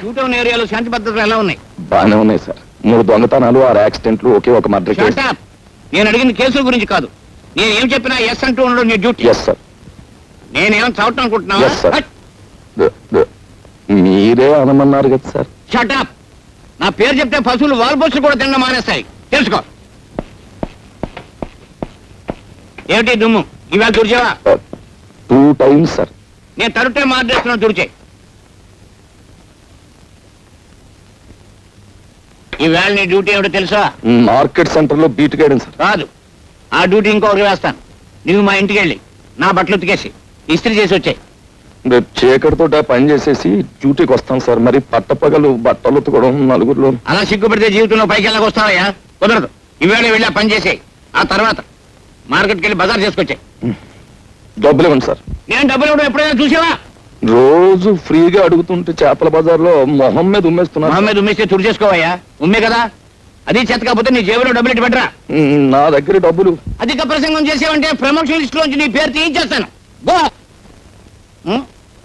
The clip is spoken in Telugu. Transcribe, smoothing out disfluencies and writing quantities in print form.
షూటౌన్ ఏరియాలో శాంతి భద్రతలు ఎలా ఉన్నాయి? బాగానే ఉన్నాయి సార్. 3 దొంగతనాలు, 6 యాక్సిడెంట్లు, ఒకే ఒక మర్డర్ కేసు. Shut up! నేను అడిగిన కేసుల గురించి కాదు. నేను ఏం చెప్పినా ఎస్ అంటూ ఉండడం నీ డ్యూటీ. Yes sir. నేనేం చదవటం అనుకుంటున్నావా? Yes, sir. మీరే అనమన్నారు కదా సార్. Shut up! నా పేరు చెప్తే పశువులు వాల్బోసులు కూడా తినడం మానేస్తాయి. తెలుసుకో. ఏమిటి దుమ్ము? ఇవాళ తుడిచేవా? 2 times సార్. నేను తరుటే మార్చేస్తున్నాను, తుడిచే. ఈవేళ నీ డ్యూటీ ఏమిటో తెలుసా? మార్కెట్ సెంటర్ లో బీట్ గైడెన్ సార్. కాదు, ఆ డ్యూటీ ఇంకొకటి వేస్తాను. నువ్వు మా ఇంటికి వెళ్ళి నా బట్టలు ఉతికేసి ఇస్త్రీ చేసి వచ్చాయి. రేపు చీకటితో పని చేసేసి డ్యూటీకి వస్తాం సార్. మరి పట్టపగలు బట్టలు ఉతకడం నలుగురిలో. అలా సిగ్గుపడితే జీవితంలో పైకి వెళ్ళక వస్తావయ్యా? కుదరదు. ఈవేళ వెళ్ళి ఆ పని చేసేయి. ఆ తర్వాత మార్కెట్కి వెళ్ళి బజార్ చేసుకొచ్చాయి. డబ్బులు ఇవ్వండి సార్. నేను డబ్బులు ఇవ్వడం ఎప్పుడైనా చూసావా? రోజు ఫ్రీగా అడుగుతుంటే చేపల బజార్లో మొహం మీద ఉమ్మేస్తున్నా. మొహం మీద ఉమ్మేస్తే తుడి చేసుకోవయ్యా. ఉమ్మే కదా, అది చేత కాకపోతే నీ జేబులో డబ్బులు ఇటు పెట్టరా. నా దగ్గర డబ్బులు. అధిక ప్రసంగం చేసావంటే ప్రమోషన్ లిస్ట్ లోంచి నీ పేరు తీయించేస్తాను. గో.